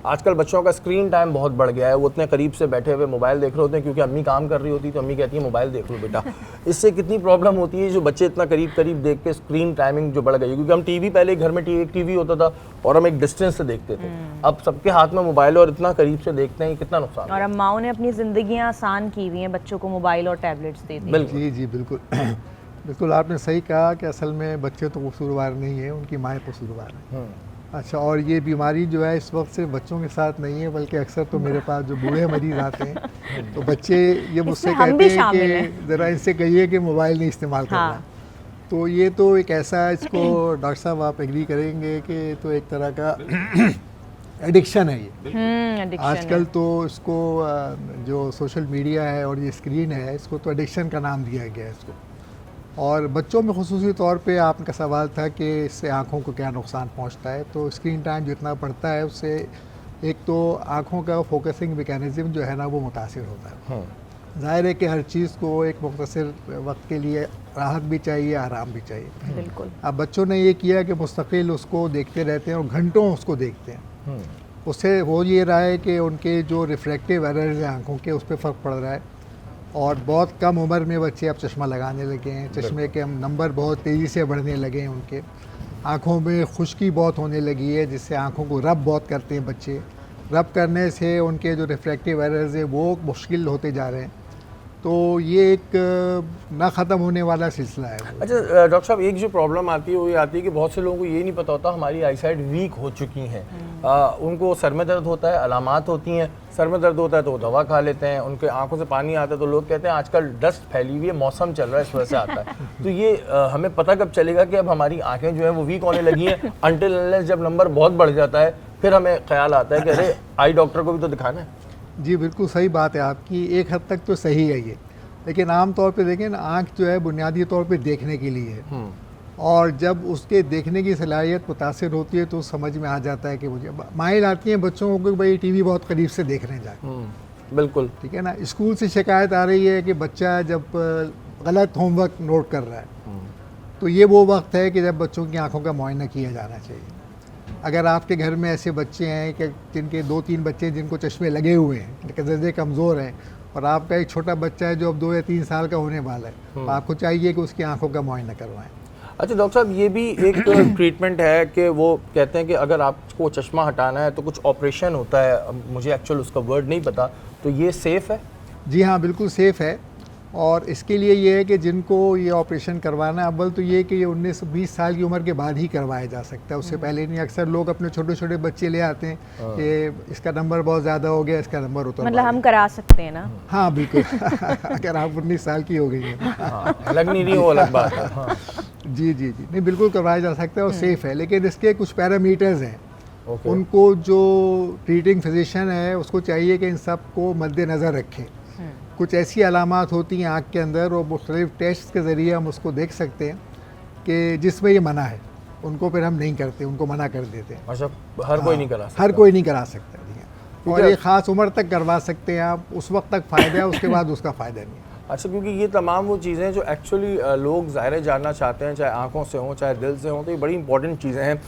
आजकल बच्चों का स्क्रीन टाइम बहुत बढ़ गया है, वो इतने करीब से बैठे हुए मोबाइल देख रहे होते हैं, क्योंकि अम्मी काम कर रही होती है तो अम्मी कहती है मोबाइल देख लो बेटा। इससे कितनी प्रॉब्लम होती है जो बच्चे इतना करीब करीब देख के स्क्रीन टाइमिंग जो बढ़ गई है, क्योंकि हम टीवी पहले घर में एक टीवी होता था और हम एक डिस्टेंस से देखते थे, अब सबके हाथ में मोबाइल और इतना करीब से देखते हैं, कितना नुकसान। और अम्माओं ने अपनी जिंदगियां आसान की हुई हैं बच्चों को मोबाइल और टैबलेट्स दे दी। बिल्कुल जी बिल्कुल बिल्कुल आपने सही कहा कि असल में बच्चे तो कसूरवार नहीं है, उनकी माएँ कसूरवार हैं। अच्छा, और ये बीमारी जो है इस वक्त सिर्फ बच्चों के साथ नहीं है, बल्कि अक्सर तो मेरे पास जो बूढ़े मरीज आते हैं तो बच्चे ये मुझसे कहते हैं कि ज़रा इनसे कहिए कि मोबाइल नहीं इस्तेमाल करना। तो ये तो एक ऐसा, इसको डॉक्टर साहब आप एग्री करेंगे कि तो एक तरह का एडिक्शन है ये। आजकल तो इसको जो सोशल मीडिया है और ये स्क्रीन है, इसको तो एडिक्शन का नाम दिया गया है इसको। और बच्चों में खुसूसी तौर पे आपका सवाल था कि इससे आँखों को क्या नुकसान पहुंचता है, तो स्क्रीन टाइम जितना बढ़ता है उससे एक तो आँखों का फोकसिंग मैकेनिज़्म जो है ना वो मुतासिर होता है। ज़ाहिर है कि हर चीज़ को एक मुख्तसर वक्त के लिए राहत भी चाहिए, आराम भी चाहिए। बिल्कुल। अब बच्चों ने ये किया कि मुस्तकिल उसको देखते रहते हैं और घंटों उसको देखते हैं। उससे हो ये रहा है कि उनके जो रिफ्रैक्टिव एरर्स हैं आँखों के, उस पर फ़र्क पड़ रहा है और बहुत कम उम्र में बच्चे अब चश्मा लगाने लगे हैं। चश्मे के नंबर बहुत तेज़ी से बढ़ने लगे हैं, उनके आँखों में खुश्की बहुत होने लगी है, जिससे आँखों को रब बहुत करते हैं बच्चे। रब करने से उनके जो रिफ्रैक्टिव एरर्स हैं वो मुश्किल होते जा रहे हैं। तो ये एक ना ख़त्म होने वाला सिलसिला है। अच्छा डॉक्टर साहब, एक जो प्रॉब्लम आती है वो ये आती है कि बहुत से लोगों को ये नहीं पता होता हमारी आईसाइट वीक हो चुकी हैं। उनको सर में दर्द होता है, अलामात होती हैं, सर में दर्द होता है तो वो दवा खा लेते हैं, उनके आंखों से पानी आता है तो लोग कहते हैं आजकल डस्ट फैली हुई है, मौसम चल रहा है इस वजह से आता है। तो ये हमें पता कब चलेगा कि अब हमारी आँखें जो हैं वो वीक होने लगी हैं? अनटिल अनलेस जब नंबर बहुत बढ़ जाता है फिर हमें ख्याल आता है कि अरे आई डॉक्टर को भी तो दिखाना है। जी बिल्कुल सही बात है आपकी, एक हद तक तो सही है ये, लेकिन आम तौर पे देखें ना, आँख जो है बुनियादी तौर पे देखने के लिए है और जब उसके देखने की सलाहियत मुतासिर होती है तो समझ में आ जाता है कि मुझे माइल आती हैं बच्चों को कि भाई टीवी बहुत करीब से देख रहे हैं जाके। बिल्कुल ठीक है ना। स्कूल से शिकायत आ रही है कि बच्चा जब गलत होमवर्क नोट कर रहा है तो ये वो वक्त है कि जब बच्चों की आँखों का मुआयना किया जाना चाहिए। अगर आपके घर में ऐसे बच्चे हैं कि जिनके 2-3 बच्चे जिनको चश्मे लगे हुए हैं, जिनके नज़रें कमज़ोर हैं और आपका एक छोटा बच्चा है जो अब 2 या 3 साल का होने वाला है, तो आपको चाहिए कि उसकी आंखों का मुआयना करवाएं। अच्छा डॉक्टर साहब, ये भी एक ट्रीटमेंट है कि वो कहते हैं कि अगर आपको चश्मा हटाना है तो कुछ ऑपरेशन होता है, मुझे एक्चुअल उसका वर्ड नहीं पता, तो ये सेफ़ है? जी हाँ, बिल्कुल सेफ़ है। और इसके लिए ये है कि जिनको ये ऑपरेशन करवाना है, अव्वल तो ये कि ये 19-20 साल की उम्र के बाद ही करवाया जा सकता है, उससे पहले नहीं। अक्सर लोग अपने छोटे छोटे बच्चे ले आते हैं कि इसका नंबर बहुत ज़्यादा हो गया, इसका नंबर उतर, मतलब हम करा सकते हैं ना? हाँ बिल्कुल अगर आप 19 साल की हो गई है अलग नहीं वो अलग बात है। हाँ। जी जी जी, नहीं बिल्कुल करवाया जा सकता है और सेफ़ है, लेकिन इसके कुछ पैरामीटर्स हैं। उनको जो ट्रीटिंग फिजिशियन है उसको चाहिए कि इन सब को मद्देनज़र रखें। कुछ ऐसी अलामात होती हैं आँख के अंदर और मुख्तलिफ टेस्ट के ज़रिए हम उसको देख सकते हैं कि जिसमें ये मना है, उनको फिर हम नहीं करते, उनको मना कर देते हैं। अच्छा, हर कोई नहीं करा सकता? हर कोई नहीं करा सकता, और ये ख़ास उम्र तक करवा सकते हैं आप, उस वक्त तक फ़ायदा है, उसके बाद उसका फ़ायदा नहीं है। अच्छा, क्योंकि ये तमाम वो चीज़ें जो एक्चुअली लोग ज़ाहिर जानना चाहते हैं, चाहे आँखों से हों चाहे दिल से हों, तो ये बड़ी इंपॉर्टेंट चीज़ें हैं।